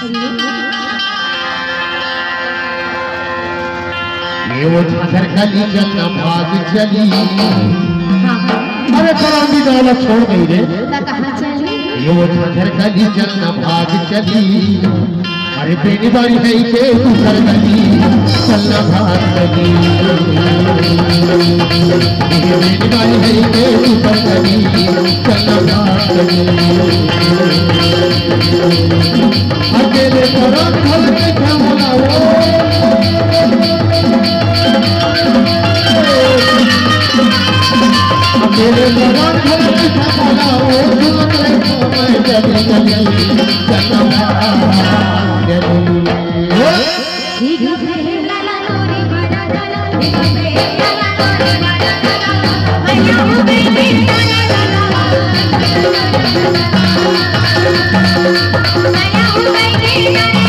ये वो झांझर गली चलना भाग चली। अरे करांदी गाना छोड़ गई रे। ये वो झांझर गली चलना भाग चली। अरे बेनी बारी है के दूसर गली चलना भाग चली। ये बेनी बारी है के दूसर गली चलना भाग चली। अकेले करो ढल के झमलाओ। मेरे जवान घर में संभालाओ दूसरे को मैं जल्दी जल्दी चलना जल्दी लाला नोरे बड़ा लाला बेबे लाला नोरे बड़ा लाला भैया हो बेबी लाला लाला भैया हो बेबी लाला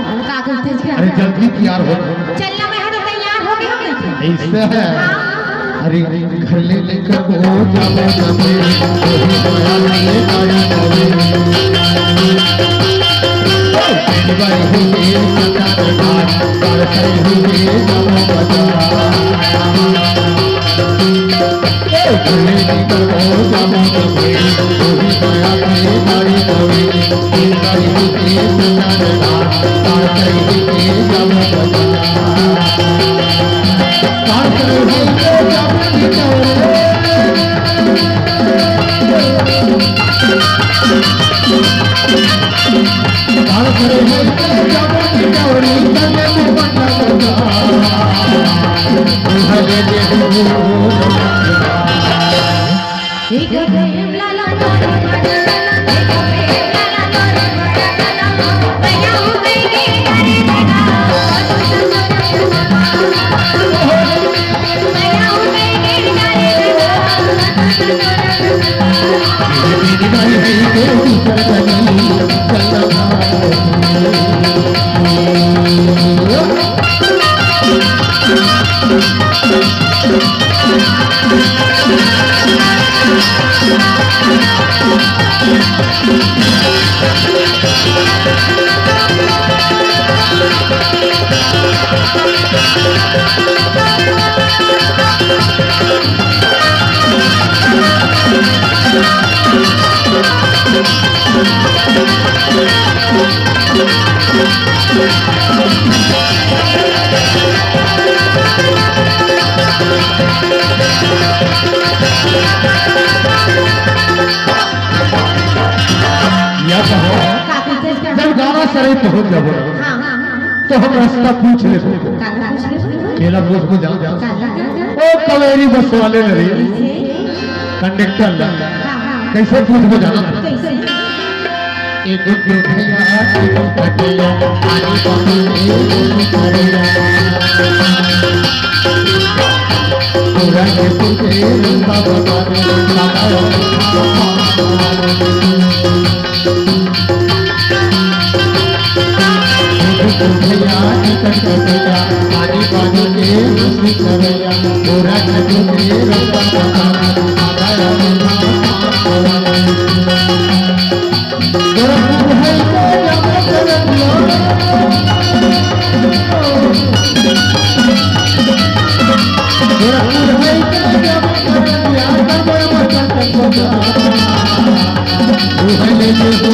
अरे जल्दी तैयार हो चलना मैं तो तैयार हो गई ऐसे है। अरे घर ले लेकर वो जावे जावे वही माया ले गाड़ी जावे तेरी बारी हुई सदा दरबार पार करे हुए जाओ बाजार घर ले लेकर वो जावे जावे वही माया ले गाड़ी जावे तेरी बारी हुई सदा दरबार पार करे हुए जाओ बाजार पार करे हुए जब गाना सरे पहुंच जब तो हम रास्ता पूछ ले केला पूछ को जाओ जाओ ओ कवेरी बस वाले रे कंडक्टर कैसे पूछ को जाना एक भैया कटिया पानी पानी करेगा पूरा के पूछे बाबा भैया टिकट कटेगा पानी पानी के मस्ती करेगा पूरा नदी में रास्ता बताना गोरखपुर है तो जाना करेगा गोरखपुर है तो जाना करेगा यार का बड़ा मजा करता है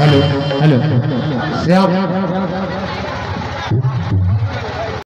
हेलो हेलो श्याम